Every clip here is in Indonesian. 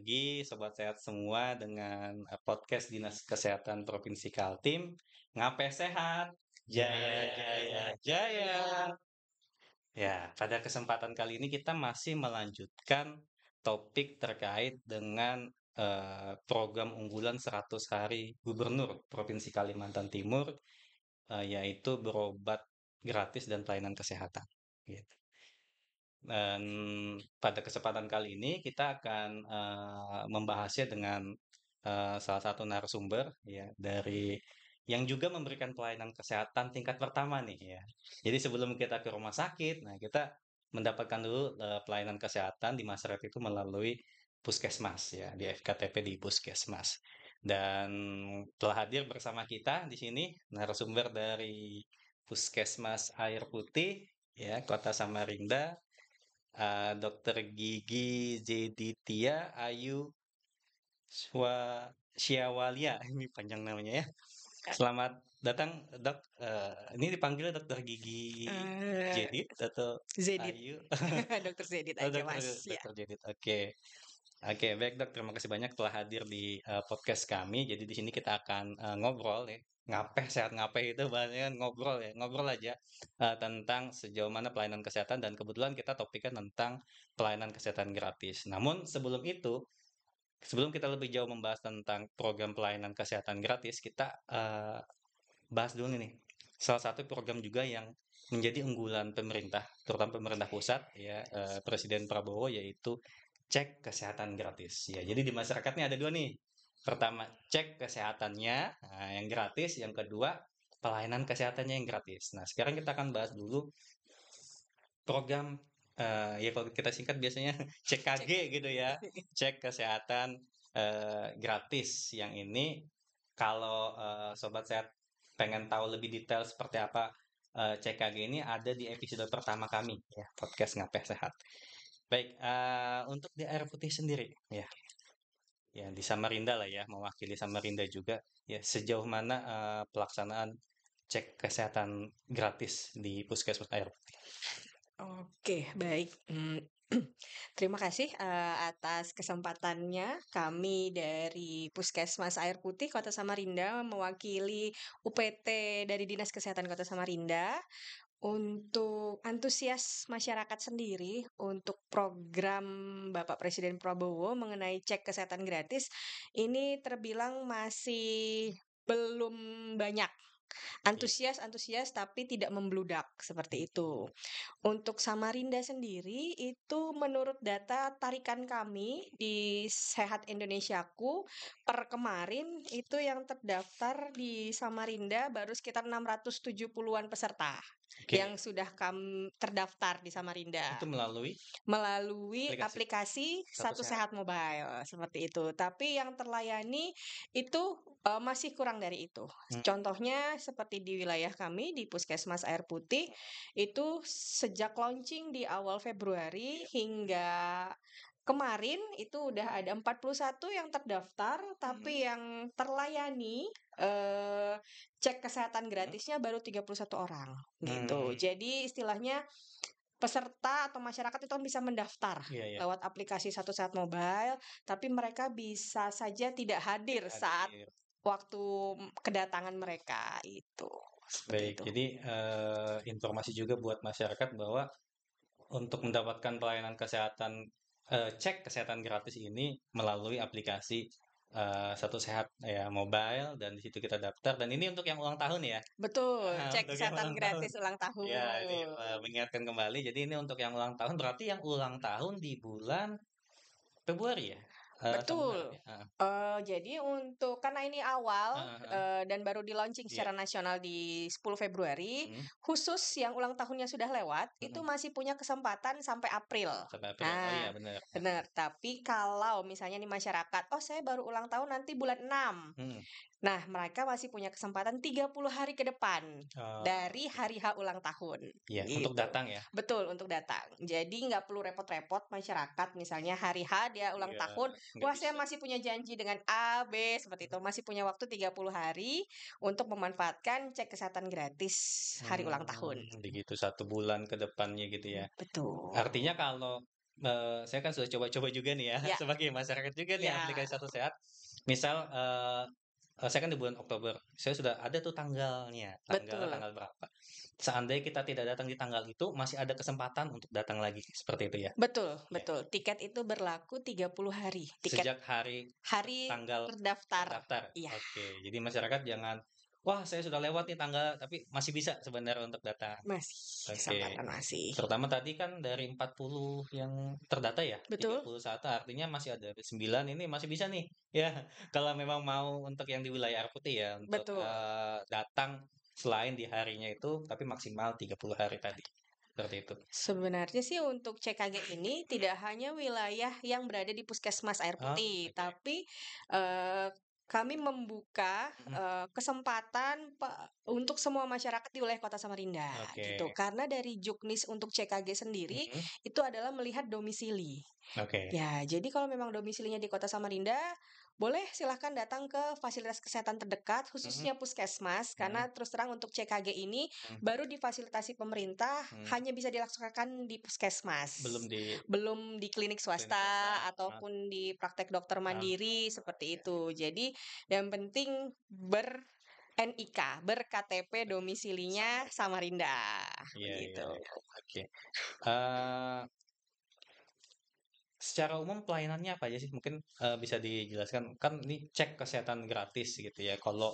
lagi Sobat Sehat semua dengan podcast Dinas Kesehatan Provinsi Kaltim. Ngape sehat? Jaya, jaya, jaya. Ya, pada kesempatan kali ini kita masih melanjutkan topik terkait dengan program unggulan 100 hari Gubernur Provinsi Kalimantan Timur, yaitu berobat gratis dan pelayanan kesehatan. Gitu. Dan pada kesempatan kali ini kita akan membahasnya dengan salah satu narasumber ya dari yang juga memberikan pelayanan kesehatan tingkat pertama nih ya. Jadi sebelum kita ke rumah sakit, nah kita mendapatkan dulu pelayanan kesehatan di masyarakat itu melalui puskesmas ya di FKTP di puskesmas. Dan telah hadir bersama kita di sini narasumber dari Puskesmas Air Putih ya Kota Samarinda, Dokter Gigi Zeditia Ayu Syiawalia, ini panjang namanya ya. Selamat datang Dok. Ini dipanggil Dokter Gigi Eh, Jedit atau Zedit, Ayu? Dokter Zedit Oh, aja Dokter Mas. Ya, Dokter Jedit. Oke. Oke, baik Dok. Terima kasih banyak telah hadir di podcast kami. Jadi di sini kita akan ngobrol ya. Ngapeh sehat ngapeh itu bahasanya kan ngobrol ya. Ngobrol aja tentang sejauh mana pelayanan kesehatan dan kebetulan kita topiknya tentang pelayanan kesehatan gratis. Namun sebelum itu, sebelum kita lebih jauh membahas tentang program pelayanan kesehatan gratis, kita bahas dulu nih. Salah satu program juga yang menjadi unggulan pemerintah, terutama pemerintah pusat ya, Presiden Prabowo yaitu cek kesehatan gratis. Ya, jadi di masyarakat ini ada dua nih. Pertama, cek kesehatannya yang gratis. Yang kedua, pelayanan kesehatannya yang gratis. Nah, sekarang kita akan bahas dulu program ya kalau kita singkat biasanya CKG gitu ya, cek kesehatan gratis. Yang ini kalau sobat sehat pengen tahu lebih detail seperti apa CKG ini ada di episode pertama kami ya, podcast Ngapeh Sehat. Baik, untuk di air putih sendiri ya, ya di Samarinda lah ya, mewakili Samarinda juga ya, sejauh mana pelaksanaan cek kesehatan gratis di puskesmas air putih. oke, baik. Terima kasih atas kesempatannya. Kami dari Puskesmas Air Putih Kota Samarinda mewakili UPT dari Dinas Kesehatan Kota Samarinda untuk antusias masyarakat sendiri untuk program Bapak Presiden Prabowo mengenai cek kesehatan gratis ini terbilang masih belum banyak. Iya. Antusias tapi tidak membludak seperti itu. Untuk Samarinda sendiri itu menurut data tarikan kami di Sehat Indonesiaku per kemarin itu yang terdaftar di Samarinda baru sekitar 670-an peserta Oke, yang sudah terdaftar di Samarinda itu melalui melalui aplikasi aplikasi Satu Satu Sehat. Sehat Mobile seperti itu. Tapi yang terlayani itu masih kurang dari itu. Hmm, Contohnya seperti di wilayah kami di Puskesmas Air Putih itu sejak launching di awal Februari hingga kemarin itu udah ada 41 yang terdaftar, tapi yang terlayani cek kesehatan gratisnya baru 31 orang gitu. hmm, Jadi istilahnya peserta atau masyarakat itu kan bisa mendaftar iya ya, lewat aplikasi Satu Saat Mobile, tapi mereka bisa saja tidak hadir tidak saat hadir. waktu kedatangan mereka itu. Seperti Baik, itu. jadi informasi juga buat masyarakat bahwa untuk mendapatkan pelayanan kesehatan, cek kesehatan gratis ini melalui aplikasi Satu Sehat ya mobile dan di situ kita daftar dan ini untuk yang ulang tahun ya. Betul, cek Untuk yang kesehatan ulang tahun. gratis ulang Ya, ini tahun. mengingatkan kembali. Jadi ini untuk yang ulang tahun berarti yang ulang tahun di bulan Februari ya? Sama Maret Betul. ya? Heeh. Jadi untuk karena ini awal Heeh heeh. dan baru di-launching Iya. secara nasional di 10 Februari, Mhm khusus yang ulang tahunnya sudah lewat, itu mhm. masih punya kesempatan sampai April. Sampai April. Oh iya Nah, bener. benar. Tapi kalau misalnya nih masyarakat, "Oh, saya baru ulang tahun nanti bulan 6." Mhm. Nah, mereka masih punya kesempatan 30 hari ke depan dari Oke. hari H ulang tahun, Iya, untuk gitu. datang ya? Betul, untuk datang. Jadi nggak perlu repot-repot masyarakat, misalnya hari H dia ulang Iya, tahun, nggak wah saya bisa. masih punya janji dengan A, B, seperti itu. Masih punya waktu 30 hari untuk memanfaatkan cek kesehatan gratis hari ulang tahun. Begitu 1 bulan ke depannya gitu ya. Betul. Artinya kalau saya kan sudah coba-coba juga nih ya, Ya, sebagai masyarakat juga nih ya, aplikasi Satu Sehat. Misal, saya kan di bulan Oktober, saya sudah ada tuh tanggalnya, tanggalnya betul. tanggal berapa. Seandainya kita tidak datang di tanggal itu, masih ada kesempatan untuk datang lagi, seperti itu ya? Betul, Ya. betul. Tiket itu berlaku 30 hari. Tiket Sejak hari hari tanggal terdaftar. terdaftar. Iya, Oke, jadi masyarakat jangan, wah saya sudah lewat nih tanggal, tapi masih bisa sebenarnya untuk datang. masih Oke, kesempatan masih. terutama tadi kan dari 40 yang terdata ya, Betul, 31 artinya masih ada 9 ini masih bisa nih. Ya, kalau memang mau untuk yang di wilayah air putih ya, untuk betul. datang selain di harinya itu, tapi maksimal 30 hari tadi. Seperti itu. Sebenarnya sih untuk CKG ini tidak hanya wilayah yang berada di Puskesmas Air Oh, Putih, oke. tapi kami membuka Mhm. kesempatan untuk semua masyarakat di wilayah Kota Samarinda gitu. Oke. Karena dari Juknis untuk CKG sendiri Mhm. itu adalah melihat domisili. Oke. Ya, jadi kalau memang domisilinya di Kota Samarinda, boleh silahkan datang ke fasilitas kesehatan terdekat, Mhm. khususnya puskesmas, Mhm. karena terus terang untuk CKG ini Mhm. baru difasilitasi pemerintah Mhm. hanya bisa dilaksanakan di Belum puskesmas, di belum di klinik klinik swasta. swasta Ah, ataupun di praktek dokter ah, mandiri seperti ya. itu. Jadi yang penting NIK, ber-KTP domisilinya Samarinda, Iya, iya, begitu. iya. Oke. Eh, Secara umum pelayanannya apa aja sih? Mungkin bisa dijelaskan. Kan ini cek kesehatan gratis gitu ya. Kalau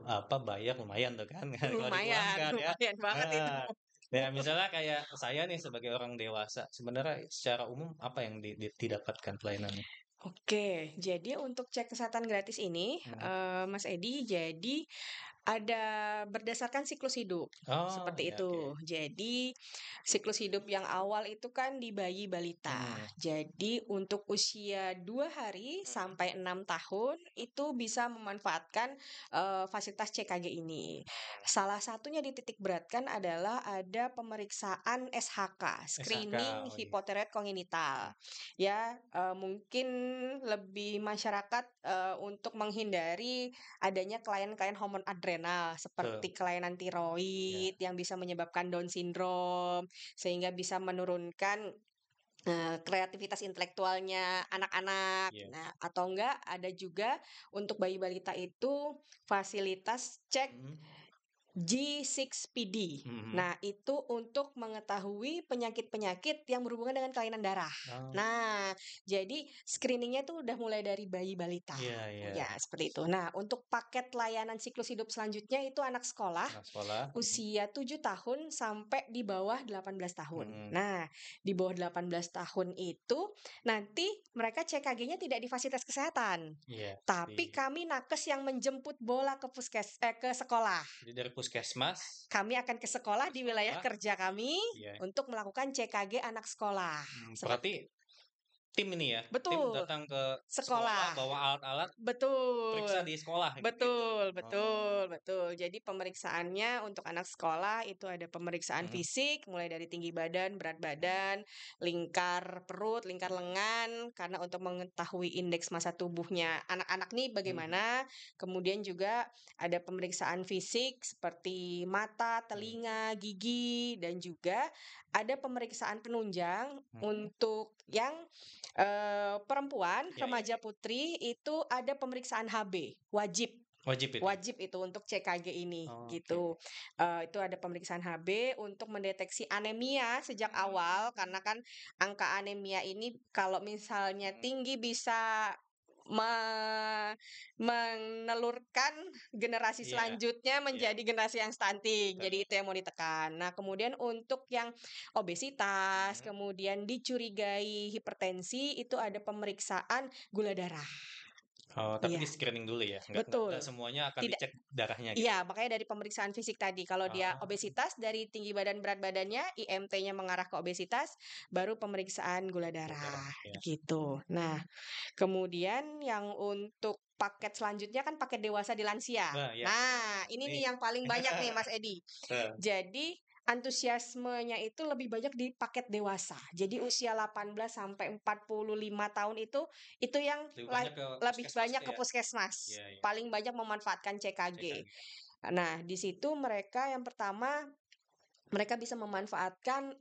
apa bayar lumayan tuh kan, kalau Lumayan, dikeluarkan ya. lumayan banget itu. Nah, ya misalnya kayak saya nih sebagai orang dewasa, sebenarnya secara umum apa yang didapatkan pelayanannya? Oke, jadi untuk cek kesehatan gratis ini, Hmm. Mas Edi, jadi ada berdasarkan siklus hidup, Oh, seperti ya oke. itu. Jadi, siklus hidup yang awal itu kan di bayi balita. Hmm. Jadi, untuk usia 2 hari sampai 6 tahun itu bisa memanfaatkan fasilitas CKG ini. Salah satunya dititik beratkan adalah ada pemeriksaan SHK, SHK, screening oh iya. hipotiroid kongenital. Ya, mungkin lebih masyarakat untuk menghindari adanya kelainan-kelainan hormon adrenal Betul. seperti kelainan Ya, tiroid yang bisa menyebabkan Down syndrome, sehingga bisa menurunkan kreativitas intelektualnya anak-anak. iya. Nah, atau enggak ada juga untuk bayi balita itu fasilitas cek Mhm. G6PD. Mhm. Nah, itu untuk mengetahui penyakit-penyakit yang berhubungan dengan kelainan darah. Oh, Nah, jadi screeningnya tuh udah mulai dari bayi balita. iya, iya. Ya, seperti itu. Nah, untuk paket layanan siklus hidup selanjutnya itu anak sekolah Anak sekolah. Mhm. usia 7 tahun sampai di bawah 18 tahun. Mhm. Nah, di bawah 18 tahun itu nanti mereka CKG-nya tidak di fasilitas kesehatan, Iya, tapi di kami nakes yang menjemput bola ke sekolah. jadi dari puskesmas Kami akan ke sekolah ke di wilayah sekolah. kerja kami Iya. untuk melakukan CKG anak sekolah. Berarti tim ini ya, tim Betul, datang ke sekolah sekolah. bawa alat-alat, periksa Betul. di sekolah gitu ya? Betul, Oh, betul, betul. Jadi pemeriksaannya untuk anak sekolah itu ada pemeriksaan mhm, fisik, mulai dari tinggi badan, berat badan, lingkar perut, lingkar lengan, karena untuk mengetahui indeks massa tubuhnya anak-anak nih mhm, bagaimana. Kemudian juga ada pemeriksaan fisik seperti mata, mhm, telinga, gigi, dan juga ada pemeriksaan penunjang mhm. untuk yang perempuan, Iya, iya, remaja iya. putri itu ada pemeriksaan HB, wajib. Wajib itu? Wajib itu untuk CKG ini, Oke. gitu. Itu ada pemeriksaan HB untuk mendeteksi anemia sejak awal, karena kan angka anemia ini kalau misalnya Mhm, tinggi bisa me menelurkan generasi iya, selanjutnya iya, menjadi generasi yang stunting. Jadi betul. itu yang mau ditekan. Nah, kemudian untuk yang obesitas, Mhm. kemudian dicurigai hipertensi, itu ada pemeriksaan gula darah. Oh, tapi Iya, di-screening dulu ya? Nggak betul. semuanya akan Tidak dicek darahnya gitu? Iya, makanya dari pemeriksaan fisik tadi. Kalau dia Oh, obesitas, dari tinggi badan berat badannya, IMT-nya mengarah ke obesitas, baru pemeriksaan gula gula darah, darah, ya. gitu. Nah, kemudian yang untuk paket selanjutnya kan paket dewasa di lansia. Nah, ya, Nah, ini ini nih yang paling banyak nih Mas Edi. heeh, Jadi antusiasmenya itu lebih banyak di paket dewasa. Jadi usia 18 sampai 45 tahun itu yang lebih banyak ke lebih puskesmas banyak tuh ke ya? puskesmas. Iya, iya, Paling banyak memanfaatkan CKG. CKG. Nah, di situ mereka yang pertama Mereka bisa memanfaatkan,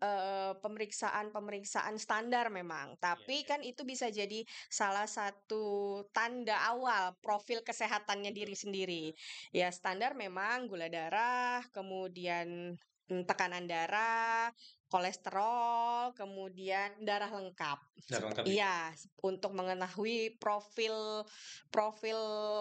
pemeriksaan-pemeriksaan standar memang, Iya tapi iya. kan itu bisa jadi salah satu tanda awal profil kesehatannya Betul diri betul. sendiri. Ya standar memang gula darah, kemudian, tekanan darah, kolesterol, kemudian darah lengkap. Udah lengkap ya? Iya, untuk mengetahui profil profil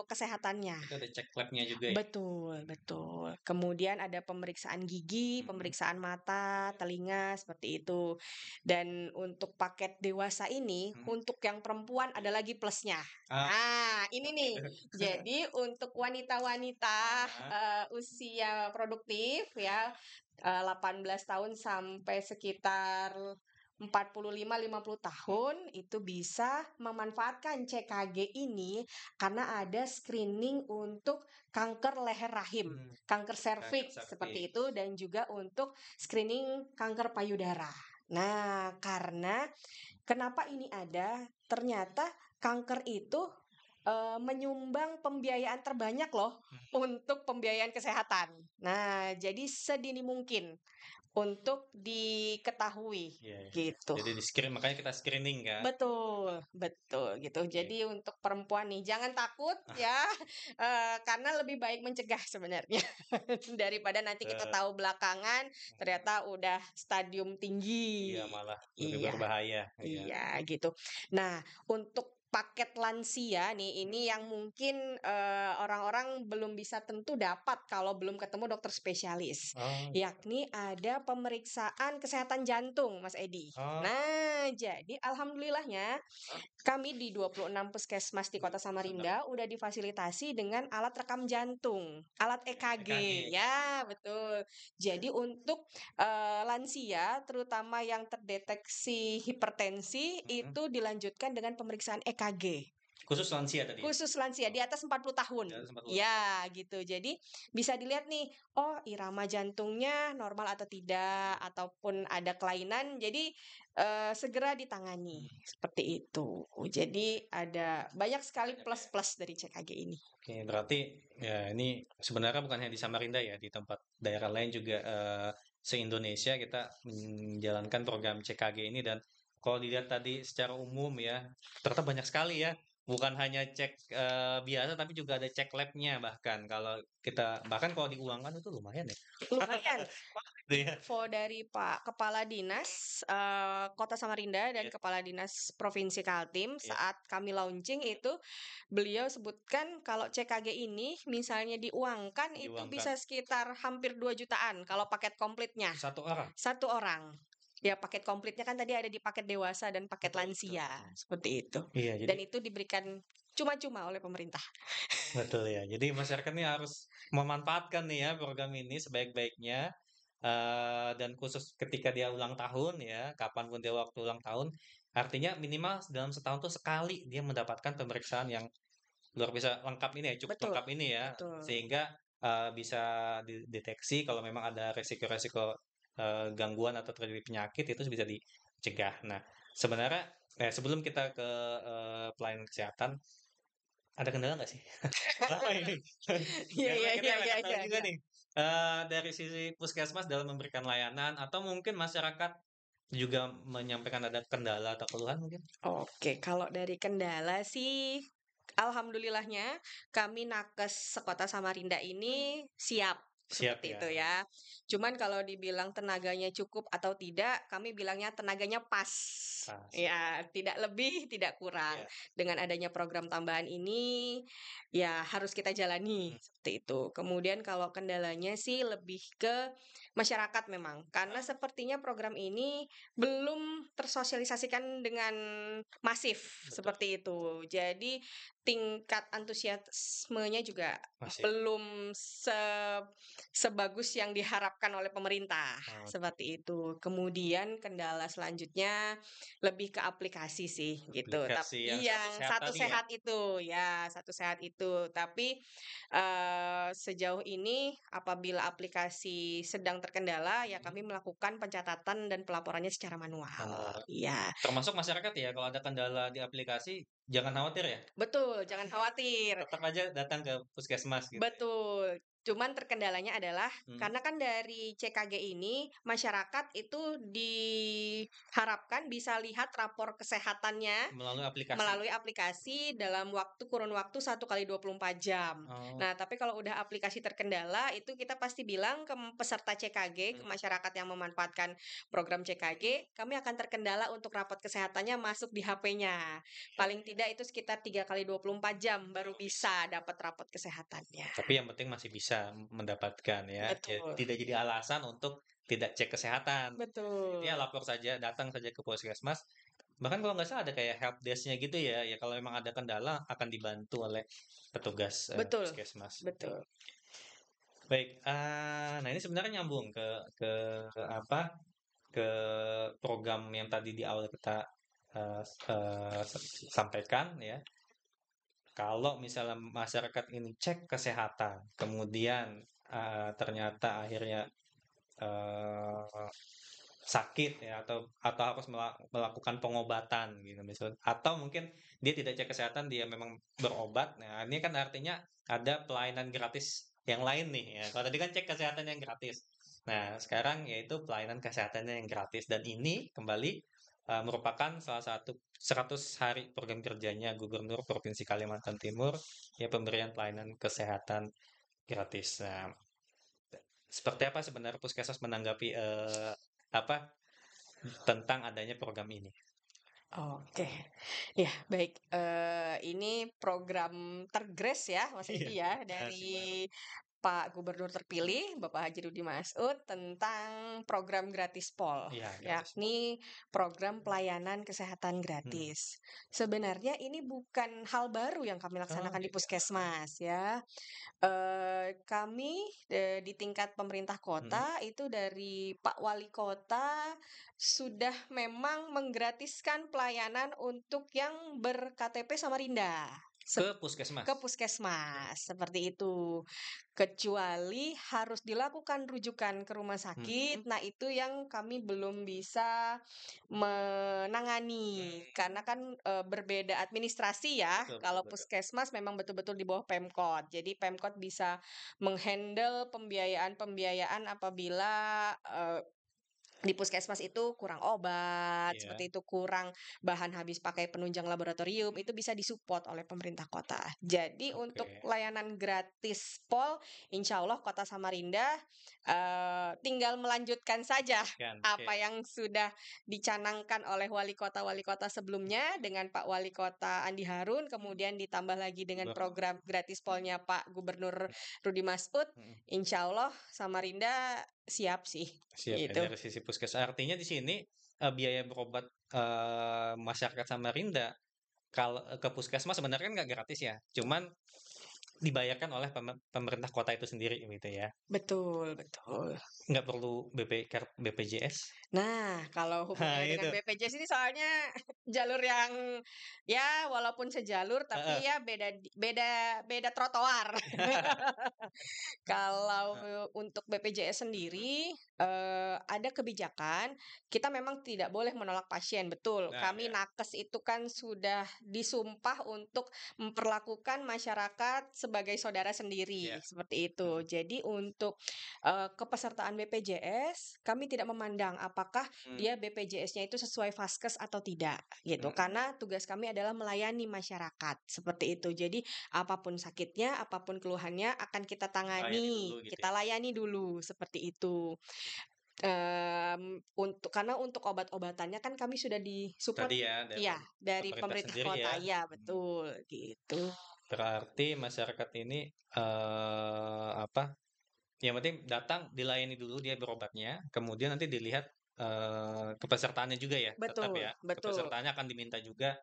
kesehatannya. Itu ada cek labnya juga ya? Betul betul. Kemudian ada pemeriksaan gigi, Mhm. pemeriksaan mata, telinga, seperti itu. Dan untuk paket dewasa ini, Mhm. untuk yang perempuan ada lagi plusnya. Ah, Nah, ini apa nih. itu? Jadi untuk wanita-wanita, Heeh. usia produktif ya, 18 tahun sampai sekitar 45, 50 tahun, itu bisa memanfaatkan CKG ini karena ada screening untuk kanker leher rahim, Mmm, kanker kanker serviks seperti serviks. itu dan juga untuk screening kanker payudara. Nah, karena kenapa ini ada? Ternyata kanker itu menyumbang pembiayaan terbanyak loh Mmm, untuk pembiayaan kesehatan. Nah, jadi sedini mungkin untuk diketahui iya iya iya. gitu. Jadi makanya kita screening kan? Betul, betul gitu. Oke. Jadi untuk perempuan nih jangan takut ya, karena lebih baik mencegah sebenarnya daripada nanti kita Betul. tahu belakangan ternyata udah stadium Iya, tinggi. malah lebih Iya. berbahaya, iya. Iya, gitu. Nah, untuk paket lansia nih, Mhm. ini yang mungkin, orang-orang belum bisa tentu dapat kalau belum ketemu dokter spesialis, Oh, gitu. yakni ada pemeriksaan kesehatan jantung, Mas Edi. Oh, Nah, jadi alhamdulillahnya kami di 26 puskesmas di Kota bener, Samarinda udah difasilitasi dengan alat rekam jantung, alat EKG, EKG. ya betul. Jadi untuk, lansia terutama yang terdeteksi hipertensi Mhm. itu dilanjutkan dengan pemeriksaan EKG. Khusus lansia tadi ya? Khusus lansia di Oh, atas 40 tahun. di atas 40 tahun. Ya, gitu. Jadi bisa dilihat nih, oh irama jantungnya normal atau tidak, ataupun ada kelainan, jadi segera ditangani. Mmm, Seperti itu. Jadi ada banyak sekali banyak ya. plus-plus dari CKG ini. Oke, berarti ya ini sebenarnya bukan hanya di Samarinda ya, di tempat daerah lain juga se-Indonesia kita menjalankan program CKG ini dan kalau dilihat tadi secara umum ya, ternyata banyak sekali ya. Bukan hanya cek biasa tapi juga ada cek labnya bahkan kalau kita bahkan kalau diuangkan itu lumayan ya. Lumayan. Gitu ya. Info dari Pak Kepala Dinas, Kota Samarinda dan Iya, Kepala Dinas Provinsi Kaltim iya, saat kami launching itu, beliau sebutkan kalau CKG ini misalnya diuangkan itu diuangkan bisa sekitar hampir 2 jutaan kalau paket komplitnya, satu orang. satu orang. Ya paket komplitnya kan tadi ada di paket dewasa dan paket Betul betul. lansia, seperti itu. Iya, Dan jadi itu diberikan cuma-cuma oleh pemerintah. betul ya. Jadi masyarakat ini harus memanfaatkan nih ya program ini sebaik-baiknya. Dan khusus ketika dia ulang tahun ya, kapanpun dia waktu ulang tahun, artinya minimal dalam setahun tuh sekali dia mendapatkan pemeriksaan yang luar biasa lengkap ini ya, cukup Betul lengkap ini ya, betul. sehingga bisa dideteksi kalau memang ada resiko-resiko gangguan atau terjadi penyakit itu bisa dicegah. Nah, sebenarnya sebelum kita ke pelayanan kesehatan, ada kendala nggak sih? Selama ini. Iya Karena iya kita iya iya pengen tahu iya juga iya. nih, dari sisi puskesmas dalam memberikan layanan atau mungkin masyarakat juga menyampaikan ada kendala atau keluhan mungkin? Oke, kalau dari kendala sih, alhamdulillahnya kami nakes sekota Samarinda ini siap Siap seperti ya, itu ya. Cuman kalau dibilang tenaganya cukup atau tidak, kami bilangnya tenaganya pas. pas ya. Ya, tidak lebih, tidak kurang. Iya, Dengan adanya program tambahan ini, ya harus kita jalani mhm, seperti itu. Kemudian kalau kendalanya sih lebih ke masyarakat memang, karena ah, sepertinya program ini belum tersosialisasikan dengan masif betul, seperti itu. Jadi tingkat antusiasmenya juga masif. belum sebagus yang diharapkan oleh pemerintah, Oke, seperti itu. Kemudian kendala selanjutnya lebih ke aplikasi sih gitu. aplikasi yang Tapi Satu yang Sehat satu tadi ya? sehat itu, ya satu sehat itu. Tapi sejauh ini apabila aplikasi sedang terkendala, ya Mhm, kami melakukan pencatatan dan pelaporannya secara manual. manual. Iya, Termasuk masyarakat ya, kalau ada kendala di aplikasi jangan khawatir ya, betul, jangan khawatir. tetap aja datang ke puskesmas gitu ya? Betul. Cuman terkendalanya adalah Mhm. karena kan dari CKG ini masyarakat itu diharapkan bisa lihat rapor kesehatannya Melalui aplikasi. melalui aplikasi dalam kurun waktu 1 kali 24 jam. Oh, Nah, tapi kalau udah aplikasi terkendala, itu kita pasti bilang ke peserta CKG, ke mhm. masyarakat yang memanfaatkan program CKG, kami akan terkendala untuk rapot kesehatannya masuk di HP-nya. Paling tidak itu sekitar 3 kali 24 jam baru bisa dapat rapot kesehatannya. Tapi yang penting masih bisa mendapatkan ya. Ya, Betul, tidak jadi alasan untuk tidak cek kesehatan. Intinya betul, lapor saja, datang saja ke puskesmas. Bahkan kalau nggak salah ada kayak helpdesk-nya gitu ya. Ya kalau memang ada kendala akan dibantu oleh petugas betul, puskesmas. Oke. betul. Baik, nah ini sebenarnya nyambung ke apa? Ke program yang tadi di awal kita sampaikan ya. Kalau misalnya masyarakat ini cek kesehatan, kemudian ternyata akhirnya eh, sakit ya atau harus melakukan pengobatan gitu misalnya, atau mungkin dia tidak cek kesehatan, dia memang berobat. Nah, ini kan artinya ada pelayanan gratis yang lain nih ya. Kalau tadi kan cek kesehatan yang gratis. Nah, sekarang yaitu pelayanan kesehatannya yang gratis, dan ini kembali merupakan salah satu 100 hari program kerjanya Gubernur Provinsi Kalimantan Timur, ya, pemberian pelayanan kesehatan gratis. Nah, seperti apa sebenarnya Puskesmas menanggapi apa tentang adanya program ini? Oke. Ya, baik. Ini program tergres ya, Mas Iya, Edi ya, masih baru. dari Pak Gubernur terpilih, Bapak Haji Rudi Masud, tentang program Gratis Pol, Iya, gratis Pol. yakni program pelayanan kesehatan Mhm. gratis. Sebenarnya ini bukan hal baru yang kami Oh, laksanakan di tidak. Puskesmas ya. Kami, di tingkat pemerintah Mhm. kota itu dari Pak Wali Kota sudah memang menggratiskan pelayanan untuk yang ber-KTP Samarinda. Ke Ke puskesmas? Oke. puskesmas, seperti itu. Kecuali harus dilakukan rujukan ke rumah Mhm. sakit, nah itu yang kami belum bisa menangani. Karena kan, berbeda administrasi ya, Betul, betul, kalau betul. puskesmas memang betul-betul di bawah Pemkot. Jadi Pemkot bisa menghandle pembiayaan-pembiayaan apabila, di puskesmas itu kurang obat, Iya. seperti itu, kurang bahan habis pakai penunjang laboratorium, itu bisa disupport oleh pemerintah kota. Jadi untuk Oke. layanan gratis Pol, insya Allah Kota Samarinda tinggal melanjutkan saja Kan, apa oke. yang sudah dicanangkan oleh wali kota sebelumnya dengan Pak Wali Kota Andi Harun, kemudian ditambah lagi dengan Gubernur. program gratis Polnya Pak Gubernur Rudi Masud. Mhm. Insya Allah Samarinda siap sih, Siap ya, gitu. dari sisi artinya di sini biaya berobat masyarakat Samarinda kalau ke puskesmas sebenarnya kan nggak gratis ya, cuman dibayarkan oleh pemerintah kota itu sendiri gitu ya. Betul, betul. Nggak perlu BPJS. Nah, kalau Nah, hubungannya dengan itu. BPJS ini soalnya jalur yang ya walaupun sejalur Heeh. tapi ya beda beda trotoar. Kalau untuk BPJS sendiri, ada kebijakan, kita memang tidak boleh menolak pasien, betul. Nah, Kami ya. nakes itu kan sudah disumpah untuk memperlakukan masyarakat sebagai saudara sendiri, Ya. seperti itu. Mhm. Jadi untuk, kepesertaan BPJS, kami tidak memandang apakah Mmm. dia BPJS-nya itu sesuai vaskes atau tidak, gitu. Mhm. Karena tugas kami adalah melayani masyarakat, seperti itu. Jadi apapun sakitnya, apapun keluhannya akan kita Layani dulu tangani, gitu kita ya. layani dulu, seperti itu. Karena untuk obat-obatannya kan kami sudah Tadi disupport ya dari iya, dari pemerintah pemerintah sendiri kota, ya. iya Mhm. betul, gitu. Berarti masyarakat ini, apa, yang penting datang dilayani dulu dia berobatnya, kemudian nanti dilihat kepesertaannya juga ya, tetap Betul, ya. betul. Kepesertaannya akan diminta juga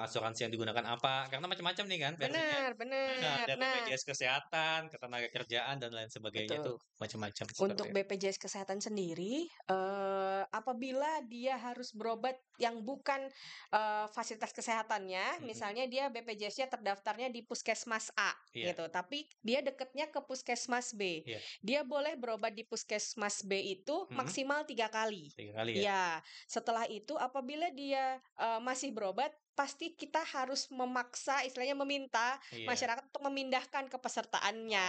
asuransi yang digunakan apa, karena macam-macam nih kan versinya. Benar benar. Ada Nah, BPJS Kesehatan, Ketenagakerjaan, dan lain sebagainya itu betul. macam-macam seperti Untuk itu. BPJS Kesehatan sendiri, apabila dia harus berobat yang bukan, fasilitas kesehatannya, Mhm. misalnya dia BPJS-nya terdaftarnya di Puskesmas A Iya, gitu, tapi dia deketnya ke Puskesmas B. iya. Dia boleh berobat di Puskesmas B itu Mhm. maksimal 3 kali. 3 kali ya? Iya, setelah itu apabila dia, masih berobat berobat pasti kita harus memaksa, istilahnya meminta Iya, masyarakat untuk memindahkan kepesertaannya.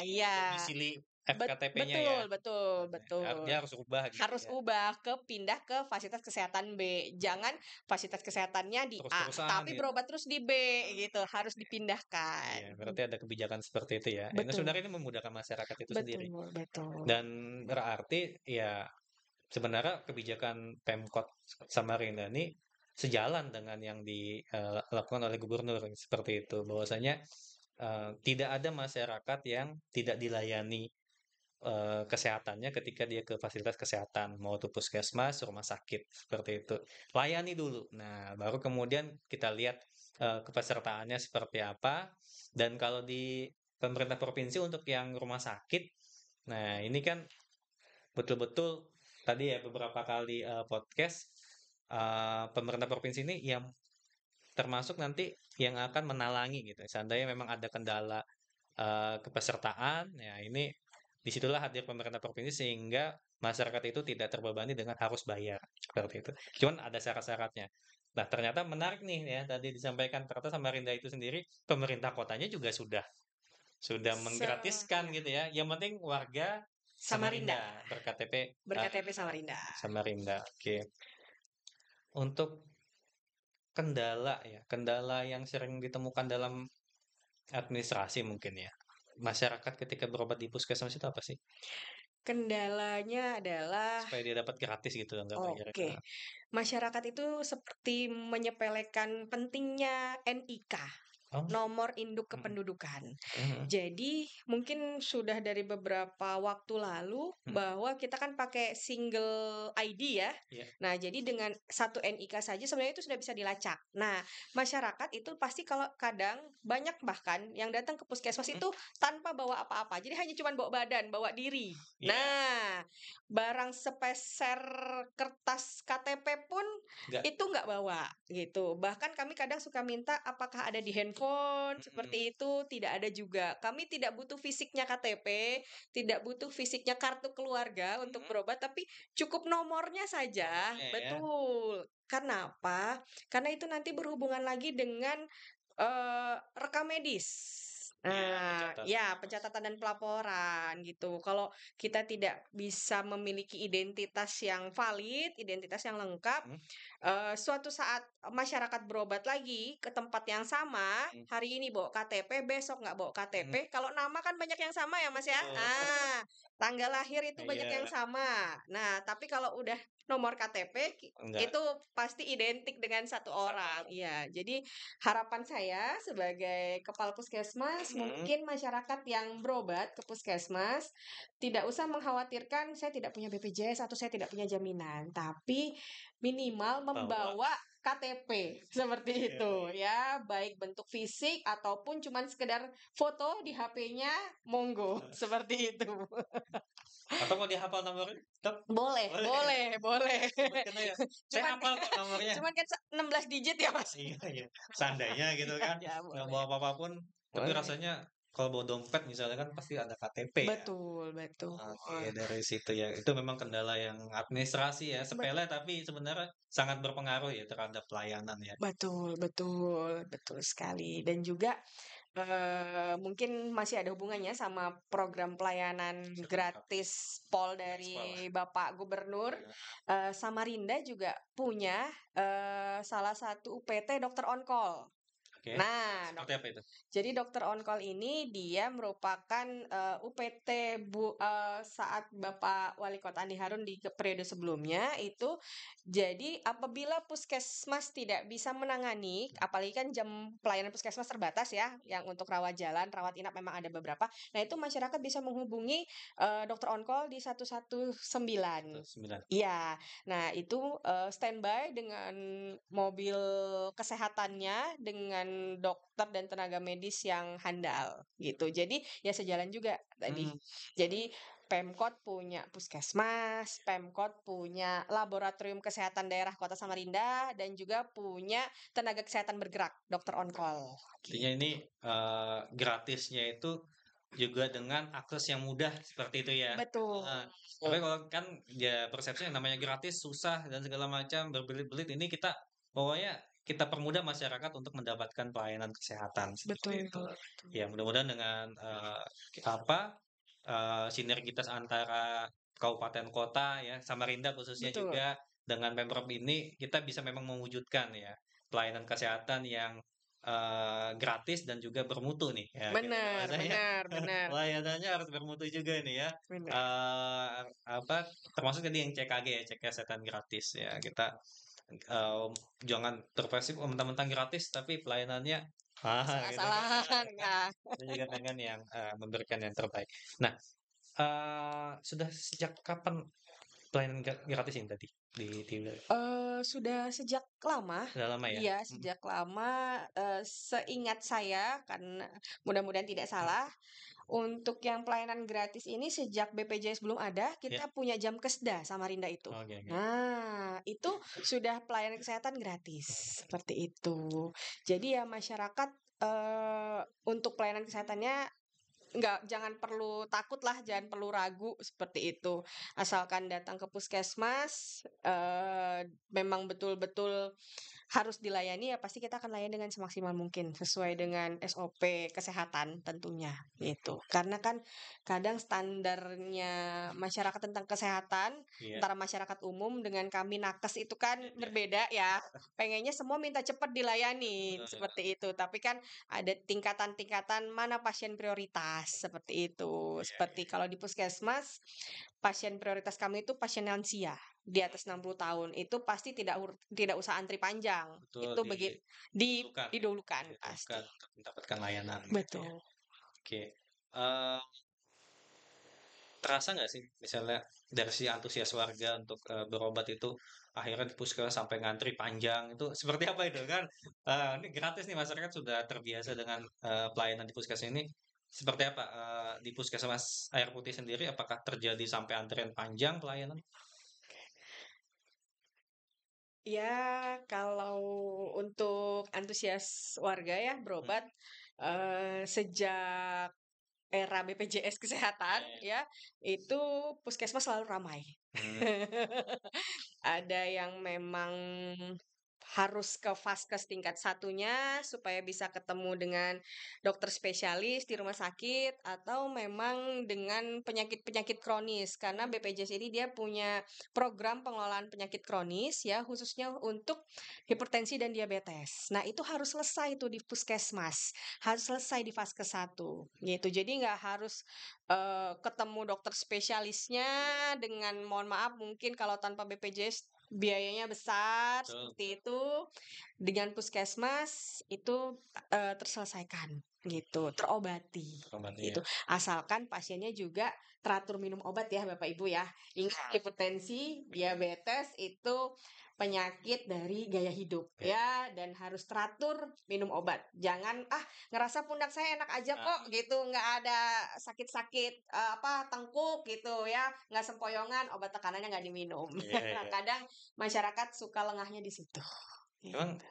Iya, domisili FKTP-nya ya. betul betul Dia betul. harus ubah gitu Harus ya. ubah pindah ke fasilitas kesehatan B. Jangan fasilitas kesehatannya di A, Terus-terusan tapi ya. berobat terus di B gitu, harus dipindahkan. Iya, berarti ada kebijakan seperti itu ya. Ini Betul, sebenarnya ini memudahkan masyarakat itu sendiri. betul, betul. Dan berarti ya sebenarnya kebijakan Pemkot Samarinda ini sejalan dengan yang dilakukan oleh gubernur seperti itu. Bahwasanya tidak ada masyarakat yang tidak dilayani kesehatannya ketika dia ke fasilitas kesehatan, mau itu puskesmas, rumah sakit, seperti itu. Layani dulu. Nah, baru kemudian kita lihat kepesertaannya seperti apa. Dan kalau di pemerintah provinsi untuk yang rumah sakit, nah ini kan betul-betul tadi ya beberapa kali podcast pemerintah provinsi ini yang termasuk nanti yang akan menalangi gitu. Seandainya memang ada kendala kepesertaan, ya ini disitulah hadir pemerintah provinsi sehingga masyarakat itu tidak terbebani dengan harus bayar seperti itu. Cuman ada syarat-syaratnya. Nah, ternyata menarik nih ya tadi disampaikan ternyata Samarinda itu sendiri pemerintah kotanya juga sudah menggratiskan Ya, gitu ya. Yang penting warga Samarinda, Samarinda berKTP berKTP Samarinda. Samarinda. Oke. Untuk kendala ya, kendala yang sering ditemukan dalam administrasi mungkin ya. Masyarakat ketika berobat di puskesmas itu apa sih? Kendalanya adalah, Supaya dia dapat gratis gitu nggak bayar. oke, masyarakat itu seperti menyepelekan pentingnya NIK, Oh, nomor induk mhm, kependudukan. mhm, Jadi mungkin sudah dari beberapa waktu lalu mhm, bahwa kita kan pakai single ID ya. iya, Nah, jadi dengan satu NIK saja sebenarnya itu sudah bisa dilacak. Nah, masyarakat itu pasti kalau kadang banyak bahkan yang datang ke puskesmas mhm, itu tanpa bawa apa-apa. Jadi hanya cuma bawa badan, bawa diri. iya, Nah, barang sepeser kertas KTP pun nggak, itu nggak bawa gitu. Bahkan kami kadang suka minta apakah ada di handphone mhm, seperti itu, tidak ada juga. Kami tidak butuh fisiknya KTP, tidak butuh fisiknya kartu keluarga untuk mhm, berobat, tapi cukup nomornya saja. nomornya ya, Betul. Karena apa? Karena itu nanti berhubungan lagi dengan rekam medis. iya Nah, tercatat, ya pencatatan dan pelaporan gitu. Kalau kita tidak bisa memiliki identitas yang valid, identitas yang lengkap, mhm, suatu saat masyarakat berobat lagi ke tempat yang sama, mhm, hari ini bawa KTP, besok nggak bawa mhm, KTP, kalau nama kan banyak yang sama ya, Mas, ya? betul, Ah, tanggal lahir itu banyak yang iya, sama. Nah, tapi kalau udah nomor KTP enggak, itu pasti identik dengan satu orang. sama, Iya, jadi harapan saya sebagai kepala puskesmas, mhm, mungkin masyarakat yang berobat ke puskesmas tidak usah mengkhawatirkan saya tidak punya BPJS atau saya tidak punya jaminan, tapi minimal bawa, membawa KTP seperti iya, itu ya, baik bentuk fisik ataupun cuman sekedar foto di HP-nya, monggo seperti itu. atau mau dihafal nomornya? Tetap Boleh boleh ya? boleh boleh. Sebutkan aja, "Saya Cuman hafal kok nomornya." cuman kan 16 digit ya, Mas. Iya iya, seandainya gitu Iya kan, ya, nggak boleh bawa apa-apa pun, tapi boleh. rasanya kalau bawa dompet misalnya kan pasti ada KTP ya. Betul betul. Oke, dari situ ya. Itu memang kendala yang administrasi ya, sepele tapi sebenarnya sangat berpengaruh ya terhadap pelayanan ya. Betul betul, betul sekali. Dan juga, mungkin masih ada hubungannya sama program pelayanan Seperti apa? gratis POL Ekspor lah. dari Bapak Gubernur. Ya, Samarinda juga punya, salah satu UPT dokter on call. oke. Nah, Seperti apa itu? jadi dokter on call ini dia merupakan, UPT saat Bapak Wali Kota Andi Harun di periode sebelumnya itu, jadi apabila puskesmas tidak bisa menangani, apalagi kan jam pelayanan puskesmas terbatas ya, yang untuk rawat jalan, rawat inap memang ada beberapa. Nah, itu masyarakat bisa menghubungi, dokter on call di 119. 1.9. Iya. Nah, itu, standby dengan mobil kesehatannya, dengan dokter dan tenaga medis yang handal, gitu. Jadi, ya sejalan juga tadi. Hmm, Jadi, Pemkot punya puskesmas, Pemkot punya laboratorium kesehatan daerah Kota Samarinda, dan juga punya tenaga kesehatan bergerak, dokter on call, artinya gitu. ini gratisnya itu juga dengan akses yang mudah seperti itu ya. Betul. Heeh. Tapi kalau kan ya persepsinya namanya gratis, susah dan segala macam berbelit-belit ini kita pokoknya kita permudah masyarakat untuk mendapatkan pelayanan kesehatan seperti Betul itu. betul. Ya mudah-mudahan dengan apa sinergitas antara kabupaten kota ya, Samarinda khususnya Betul. juga dengan Pemprov ini kita bisa memang mewujudkan ya pelayanan kesehatan yang gratis dan juga bermutu nih ya gitu Benar bahwasanya benar benar. pelayanannya harus bermutu juga nih ya. Benar. Apa termasuk tadi yang CKG ya, cek kesehatan gratis ya. Kita Eee, jangan terpaksir, oh mentang-mentang gratis tapi pelayanannya mahal gitu kan. Asal-asalan, ya. Kita juga pengen yang, memberikan yang terbaik. Nah, sudah sejak kapan pelayanan gratis ini tadi di wilayah? Sudah sejak lama, Sudah lama ya? iya Mhm, sejak lama, seingat saya karena mudah-mudahan tidak mhm, salah, untuk yang pelayanan gratis ini sejak BPJS belum ada, iya. kita punya jam Kesda Samarinda itu. Oke oke. Nah, itu sudah pelayanan kesehatan gratis, seperti itu. Jadi ya masyarakat, untuk pelayanan kesehatannya jangan perlu takut lah, jangan perlu ragu seperti itu. Asalkan datang ke puskesmas, memang betul-betul harus dilayani, ya pasti kita akan layani dengan semaksimal mungkin, sesuai dengan SOP kesehatan tentunya, gitu. Karena kan kadang standarnya masyarakat tentang kesehatan, Iya, antara masyarakat umum dengan kami nakes itu kan beda. berbeda ya. Pengennya semua minta cepat dilayani, Betul. seperti itu. Tapi kan ada tingkatan-tingkatan mana pasien prioritas, seperti itu. Iya iya. Seperti kalau di puskesmas, pasien prioritas kami itu pasien lansia di atas 60 tahun. Itu pasti tidak usah antri panjang. Betul Itu begitu didahulukan ya, didahulukan didahulukan pasti. untuk mendapatkan layanan gitu ya. Betul. Oke, eee terasa nggak sih misalnya dari si antusias warga untuk, berobat itu akhirnya di puskesmas sampai ngantri panjang itu seperti apa itu kan, ini gratis nih masyarakat sudah terbiasa dengan, pelayanan di puskesmas ini, seperti apa, di puskesmas Air Putih sendiri apakah terjadi sampai antrian panjang pelayanan? Ya, kalau untuk antusias warga ya Mhm, berobat, sejak era BPJS iya Kesehatan iya, ya, itu puskesmas selalu ramai. mmm, Ada yang memang harus ke vaskes tingkat satunya supaya bisa ketemu dengan dokter spesialis di rumah sakit atau memang dengan penyakit-penyakit kronis karena BPJS ini dia punya program pengelolaan penyakit kronis ya khususnya untuk hipertensi dan diabetes. Nah, itu harus selesai tuh di puskesmas, harus selesai di vaskes satu gitu. Jadi nggak harus ketemu dokter spesialisnya dengan mohon maaf mungkin kalau tanpa BPJS biayanya besar betul seperti itu, dengan puskesmas itu, terselesaikan gitu, terobati berobat iya, gitu. Asalkan pasiennya juga teratur minum obat ya Bapak Ibu ya. Ingat hipertensi, diabetes itu penyakit dari gaya hidup iya, ya dan harus teratur minum obat. Jangan, "Ah, ngerasa pundak saya enak aja ah, kok," gitu, nggak ada sakit-sakit, tengkuk gitu ya, nggak sempoyongan, obat tekanannya nggak diminum. iya Nah, iya. kadang masyarakat suka lengahnya di situ, Emang gitu.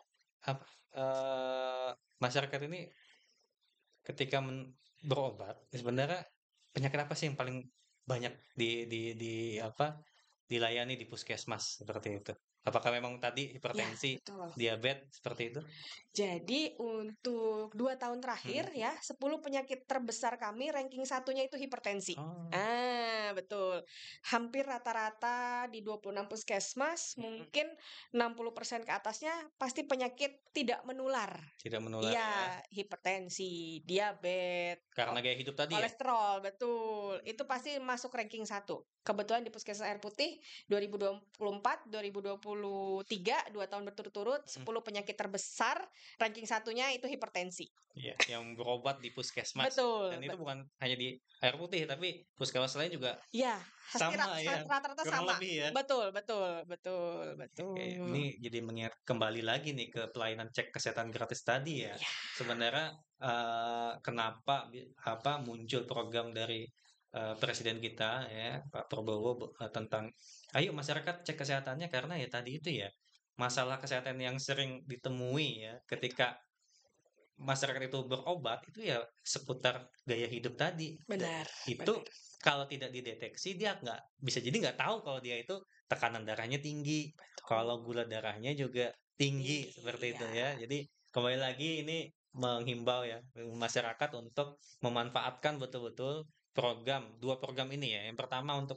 apa, masyarakat ini ketika berobat, sebenarnya penyakit apa sih yang paling banyak di apa, dilayani di puskesmas seperti itu? Apakah memang tadi Ya, hipertensi, betul. diabetes seperti itu? Jadi untuk 2 tahun Mhm. terakhir ya, 10 penyakit terbesar kami ranking satunya itu hipertensi. Oh, Betul. Hampir rata-rata di 26 puskesmas mhm, mungkin 60% ke atasnya pasti penyakit tidak menular. tidak menular ya, Iya, hipertensi, diabetes, karena gaya hidup tadi ya? kolesterol, betul. Itu pasti masuk ranking satu. Kebetulan di Puskesmas Air Putih 2024, 2023, 2 tahun berturut-turut, Mhm, 10 penyakit terbesar, ranking satunya itu hipertensi. iya, yang berobat di puskesmas dan Betul, itu bukan hanya di Air Putih, tapi puskesmas lain juga iya, pasti sama ya, rata-rata kurang sama. lebih ya? Betul betul betul Oke, betul. ini jadi mengingat kembali lagi nih ke pelayanan cek kesehatan gratis tadi ya. Iya Sebenarnya kenapa apa muncul program dari presiden kita ya Pak Prabowo tentang ayo masyarakat cek kesehatannya karena ya tadi itu ya masalah kesehatan yang sering ditemui ya ketika masyarakat itu berobat itu ya seputar gaya hidup tadi. benar Itu benar. kalau tidak dideteksi dia nggak bisa jadi nggak tahu kalau dia itu tekanan darahnya tinggi, Betul. kalau gula darahnya juga tinggi seperti itu Iya. ya. Jadi kembali lagi ini menghimbau ya masyarakat untuk memanfaatkan betul-betul dua program ini ya. Yang pertama untuk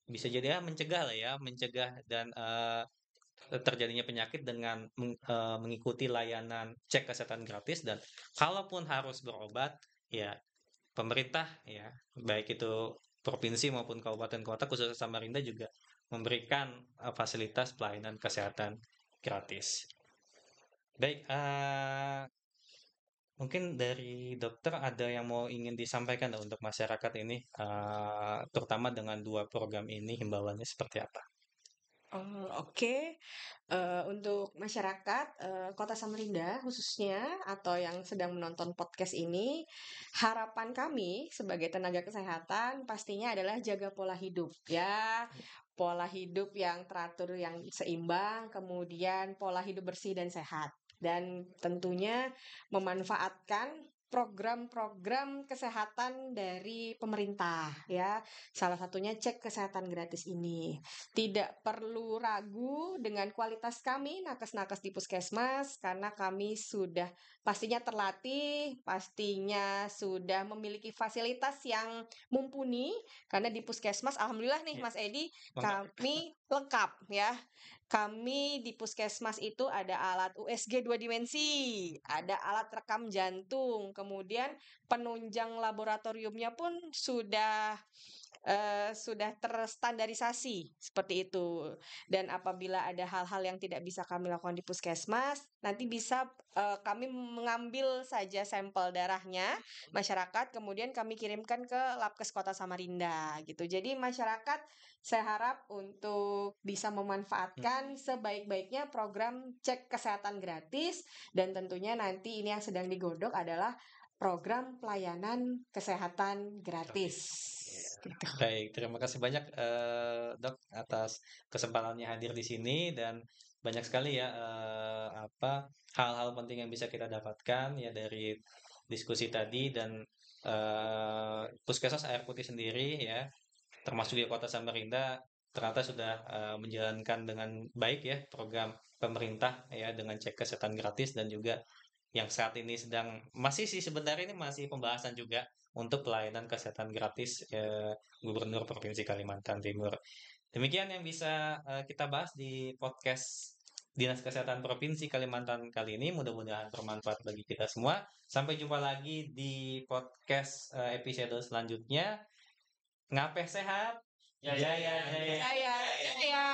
bisa jadi ya mencegah lah ya, mencegah dan terjadinya penyakit dengan mengikuti layanan cek kesehatan gratis dan kalaupun harus berobat ya pemerintah ya baik itu provinsi maupun kabupaten kota khususnya Samarinda juga memberikan fasilitas pelayanan kesehatan gratis. Baik, mungkin dari dokter ada yang mau ingin disampaikan nggak untuk masyarakat ini, terutama dengan dua program ini himbauannya seperti apa? Oh, oke. Untuk masyarakat, Kota Samarinda khususnya atau yang sedang menonton podcast ini, harapan kami sebagai tenaga kesehatan pastinya adalah jaga pola hidup ya. Pola hidup yang teratur, yang seimbang, kemudian pola hidup bersih dan sehat. Dan tentunya memanfaatkan program-program kesehatan dari pemerintah ya. Salah satunya cek kesehatan gratis ini. Tidak perlu ragu dengan kualitas kami, nakes-nakes di puskesmas, karena kami sudah pastinya terlatih, pastinya sudah memiliki fasilitas yang mumpuni, karena di puskesmas, alhamdulillah nih Ya, Mas Edi, lengkap. kami lengkap ya. Kami di puskesmas itu ada alat USG 2 dimensi, ada alat rekam jantung, kemudian penunjang laboratoriumnya pun sudah terstandarisasi seperti itu. Dan apabila ada hal-hal yang tidak bisa kami lakukan di puskesmas, nanti bisa kami mengambil saja sampel darahnya masyarakat, kemudian kami kirimkan ke Labkes Kota Samarinda gitu. Jadi masyarakat saya harap untuk bisa memanfaatkan sebaik-baiknya program cek kesehatan gratis dan tentunya nanti ini yang sedang digodok adalah program pelayanan kesehatan gratis. Gratis. Ya. Gitu. Baik, terima kasih banyak Dok atas kesempatannya hadir di sini dan banyak sekali ya hal-hal penting yang bisa kita dapatkan ya dari diskusi tadi dan Puskesmas Air Putih sendiri ya termasuk di Kota Samarinda ternyata sudah menjalankan dengan baik ya program pemerintah ya dengan cek kesehatan gratis dan juga yang saat ini sedang masih sih sebenarnya ini masih pembahasan juga untuk pelayanan kesehatan gratis Gubernur Provinsi Kalimantan Timur. Demikian yang bisa kita bahas di podcast Dinas Kesehatan Provinsi Kalimantan kali ini. Mudah-mudahan bermanfaat bagi kita semua. Sampai jumpa lagi di podcast episode selanjutnya. Ngapeh sehat, jaya jaya. Saya